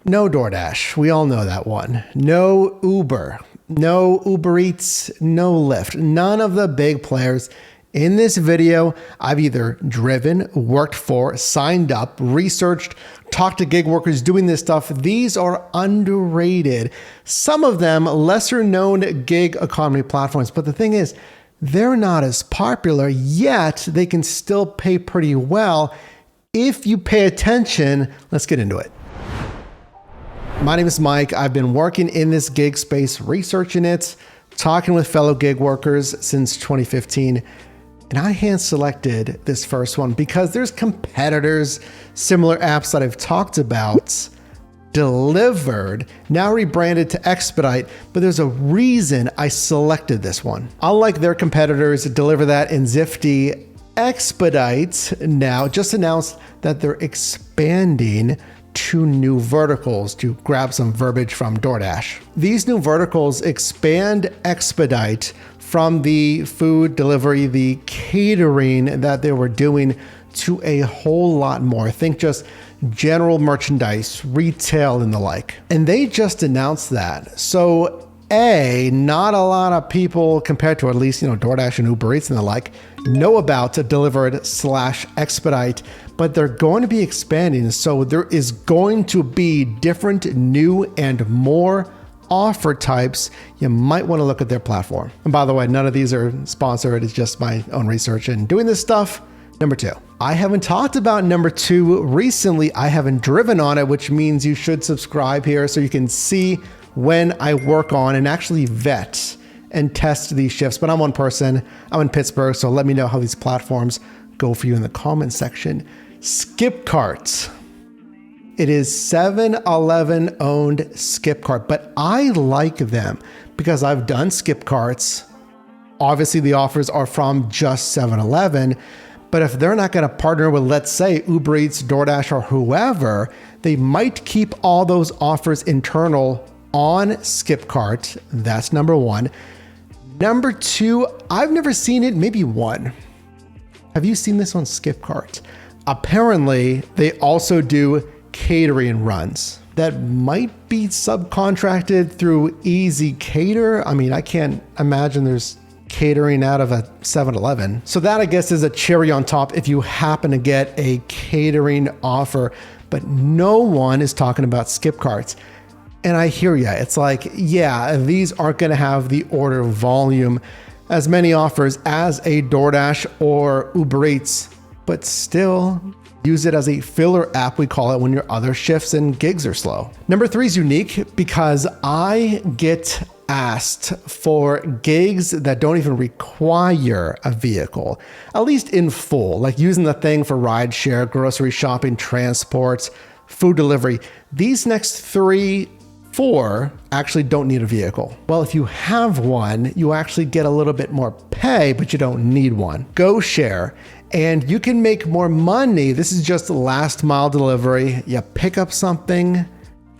No DoorDash. We all know that one. No Uber. No Uber Eats. No Lyft. None of the big players. In this video, I've either driven, worked for, signed up, researched, talked to gig workers doing this stuff. These are underrated. Some of them lesser known gig economy platforms. But the thing is, they're not as popular, yet they can still pay pretty well if you pay attention. Let's get into it. My name is Mike. I've been working in this gig space, researching it, talking with fellow gig workers since 2015. And I hand selected this first one because there's competitors, similar apps that I've talked about, delivered, now rebranded to Expedite, but there's a reason I selected this one. Unlike their competitors, Deliver That and Zifty, Expedite now just announced that they're expanding to new verticals, to grab some verbiage from DoorDash. These new verticals expand Expedite from the food delivery, the catering that they were doing to a whole lot more. Think just general merchandise, retail, and the like. And they just announced that. So not a lot of people compared to at least, DoorDash and Uber Eats and the like know about Delivered/Expedite, but they're going to be expanding. So there is going to be different, new, and more offer types. You might want to look at their platform. And by the way, none of these are sponsored. It's just my own research and doing this stuff. Number 2. I haven't talked about number 2 recently. I haven't driven on it, which means you should subscribe here so you can see when I work on and actually vet and test these shifts. But I'm one person. I'm in Pittsburgh, so let me know how these platforms go for you in the comment section. Skipcart. It is 7-Eleven owned Skipcart, but I like them because I've done Skipcarts. Obviously, the offers are from just 7-Eleven, but if they're not going to partner with, let's say, Uber Eats, DoorDash, or whoever, they might keep all those offers internal on Skipcart. That's number 1. Number 2, I've never seen it, maybe 1. Have you seen this on Skipcart? Apparently, they also do catering runs that might be subcontracted through Easy Cater. I mean, I can't imagine there's catering out of a 7-Eleven. So that, I guess, is a cherry on top if you happen to get a catering offer, but no one is talking about Skipcarts. And I hear ya. It's like, yeah, these aren't going to have the order volume as many offers as a DoorDash or Uber Eats, but still use it as a filler app, we call it, when your other shifts and gigs are slow. Number 3 is unique because I get asked for gigs that don't even require a vehicle, at least in full, like using the thing for rideshare, grocery shopping, transport, food delivery. These next 4 actually don't need a vehicle. Well, if you have one, you actually get a little bit more pay, but you don't need one. Go share. And you can make more money. This is just last mile delivery. You pick up something,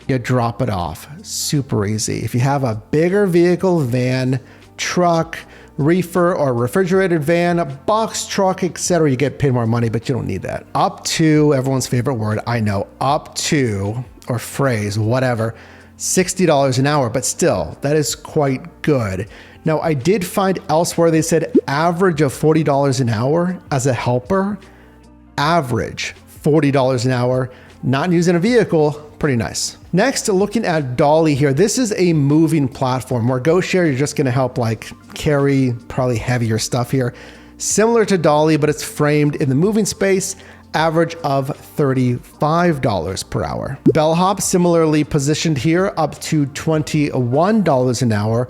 you drop it off. Super easy. If you have a bigger vehicle, van, truck, reefer or refrigerated van, a box truck, etc., you get paid more money, but you don't need that. Up to, everyone's favorite word, I know, up to, or phrase, whatever, $60 an hour, but still, that is quite good. Now, I did find elsewhere they said average of $40 an hour as a helper. Average $40 an hour, not using a vehicle, pretty nice. Next, looking at Dolly here. This is a moving platform where GoShare, you're just gonna help like carry probably heavier stuff here. Similar to Dolly, but it's framed in the moving space. Average of $35 per hour. Bellhop similarly positioned here up to $21 an hour.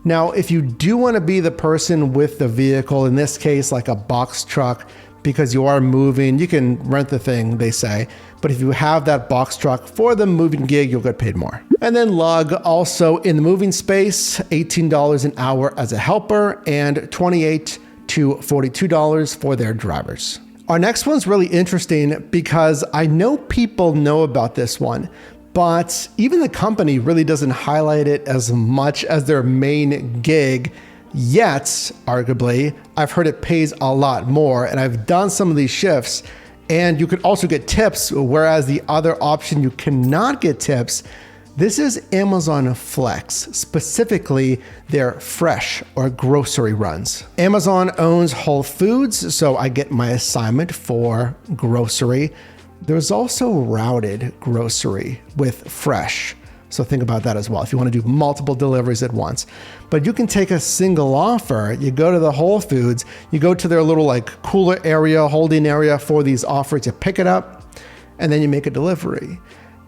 Now, if you do want to be the person with the vehicle, in this case, like a box truck, because you are moving, you can rent the thing, they say. But if you have that box truck for the moving gig, you'll get paid more. And then Lugg, also in the moving space, $18 an hour as a helper and $28 to $42 for their drivers. Our next one's really interesting because I know people know about this one, but even the company really doesn't highlight it as much as their main gig. Yet, arguably, I've heard it pays a lot more, and I've done some of these shifts, And you could also get tips, whereas the other option you cannot get tips. This is Amazon Flex, specifically their fresh or grocery runs. Amazon owns Whole Foods, so I get my assignment for grocery. There's also routed grocery with fresh. So think about that as well if you want to do multiple deliveries at once. But you can take a single offer, you go to the Whole Foods, you go to their little like cooler area, holding area for these offers, you pick it up, and then you make a delivery.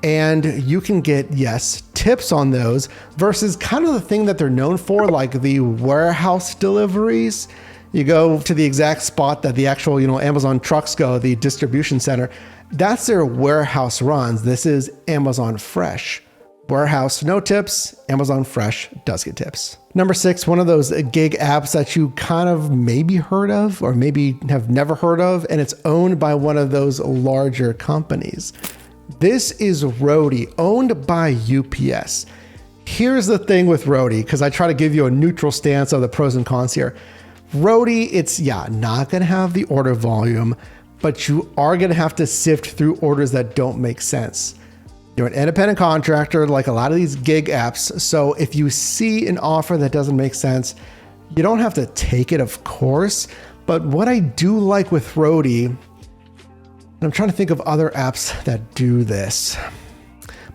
And you can get, yes, tips on those versus kind of the thing that they're known for, like the warehouse deliveries. You go to the exact spot that the actual, Amazon trucks go, the distribution center. That's their warehouse runs. This is Amazon Fresh. Warehouse, no tips. Amazon Fresh does get tips. Number 6, one of those gig apps that you kind of maybe heard of or maybe have never heard of, and it's owned by one of those larger companies. This is Roadie, owned by UPS. Here's the thing with Roadie, because I try to give you a neutral stance of the pros and cons here. Roadie, it's not going to have the order volume, but you are going to have to sift through orders that don't make sense. You're an independent contractor, like a lot of these gig apps. So if you see an offer that doesn't make sense, you don't have to take it, of course. But what I do like with Roadie, I'm trying to think of other apps that do this,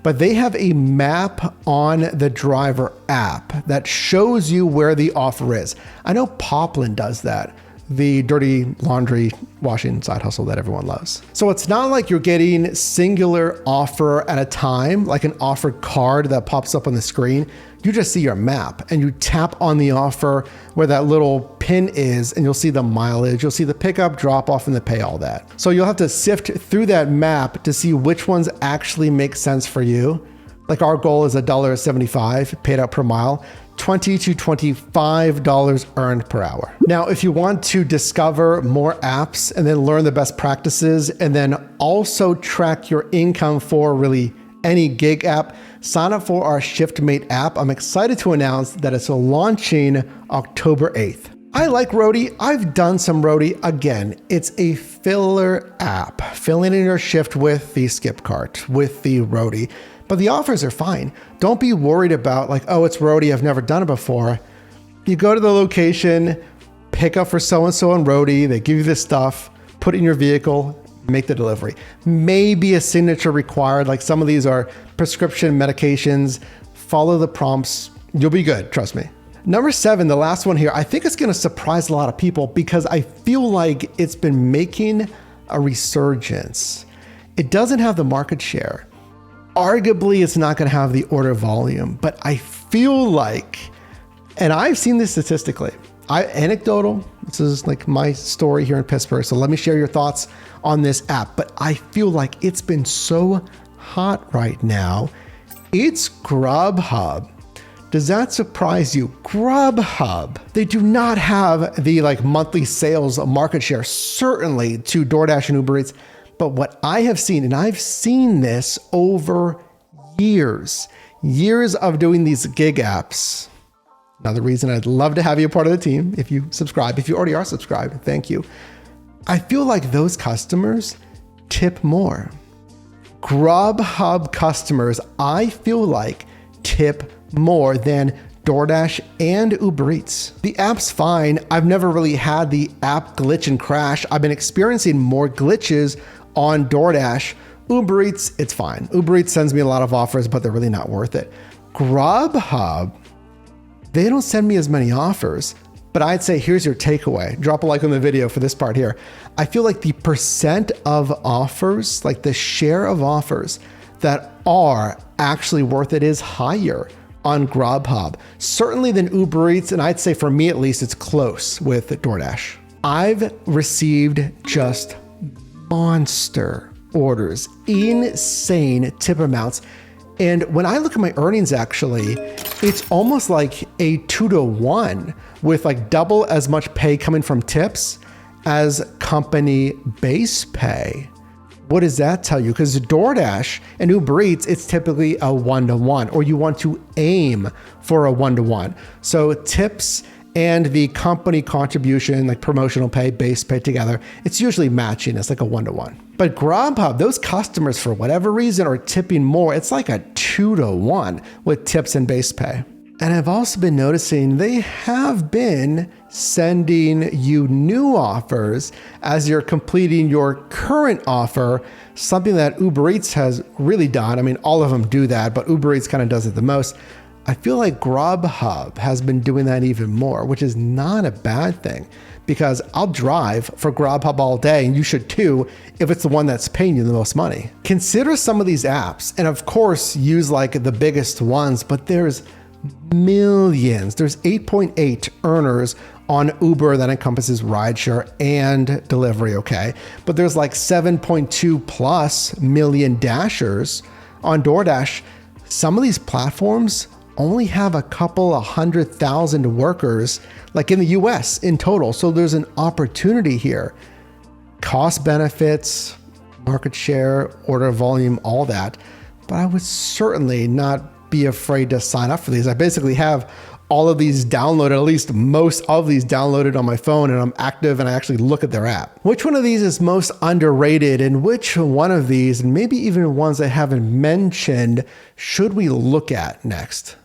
but they have a map on the driver app that shows you where the offer is. I know Poplin does that, the dirty laundry washing side hustle that everyone loves. So it's not like you're getting singular offer at a time, like an offered card that pops up on the screen. You just see your map and you tap on the offer where that little pin is, and you'll see the mileage, you'll see the pickup, drop off, and the pay, all that. So you'll have to sift through that map to see which ones actually make sense for you. Like our goal is $1.75 paid out per mile, $20 to $25 earned per hour. Now, if you want to discover more apps and then learn the best practices and then also track your income for really any gig app, sign up for our ShiftMate app. I'm excited to announce that it's launching October 8th. I like Roadie. I've done some Roadie. Again, it's a filler app, filling in your shift with the skip cart, with the Roadie. But the offers are fine. Don't be worried about like, oh, it's Roadie, I've never done it before. You go to the location, pick up for so-and-so on Roadie, they give you this stuff, put it in your vehicle, make the delivery. Maybe a signature required, like some of these are prescription medications. Follow the prompts, you'll be good, trust me. Number 7, the last one here, I think it's gonna surprise a lot of people because I feel like it's been making a resurgence. It doesn't have the market share. Arguably, it's not gonna have the order volume, but I feel like, and I've seen this statistically, anecdotal, this is like my story here in Pittsburgh, so let me share your thoughts on this app, but I feel like it's been so hot right now. It's Grubhub. Does that surprise you? Grubhub. They do not have the like monthly sales market share, certainly to DoorDash and Uber Eats, but what I have seen, and I've seen this over years of doing these gig apps. Another reason I'd love to have you a part of the team if you subscribe. If you already are subscribed, thank you. I feel like those customers tip more. Grubhub customers, I feel like tip more than DoorDash and Uber Eats. The app's fine. I've never really had the app glitch and crash. I've been experiencing more glitches on DoorDash. Uber Eats, it's fine. Uber Eats sends me a lot of offers, but they're really not worth it. Grubhub, they don't send me as many offers, but I'd say here's your takeaway. Drop a like on the video for this part here. I feel like the percent of offers, like the share of offers that are actually worth it is higher on Grubhub, certainly than Uber Eats, and I'd say for me at least, it's close with DoorDash. I've received just monster orders, insane tip amounts. And when I look at my earnings, actually, it's almost like a 2-to-1 with like double as much pay coming from tips as company base pay. What does that tell you? Because DoorDash and Uber Eats, it's typically a 1-to-1, or you want to aim for a 1-to-1. So tips and the company contribution, like promotional pay, base pay together, it's usually matching. It's like a 1-to-1. But Grubhub, those customers, for whatever reason, are tipping more. It's like a 2-to-1 with tips and base pay. And I've also been noticing they have been sending you new offers as you're completing your current offer, something that Uber Eats has really done. I mean, all of them do that, but Uber Eats kind of does it the most. I feel like Grubhub has been doing that even more, which is not a bad thing, because I'll drive for Grubhub all day, and you should too if it's the one that's paying you the most money. Consider some of these apps, and of course use like the biggest ones, but there's millions. There's 8.8 earners on Uber that encompasses rideshare and delivery, okay? But there's like 7.2 plus million dashers on DoorDash. Some of these platforms only have a couple of 100,000 workers, like in the US in total. So there's an opportunity here. Cost benefits, market share, order volume, all that. But I would certainly not be afraid to sign up for these. I basically have all of these downloaded, at least most of these downloaded on my phone, and I'm active and I actually look at their app. Which one of these is most underrated, and which one of these, and maybe even ones I haven't mentioned, should we look at next?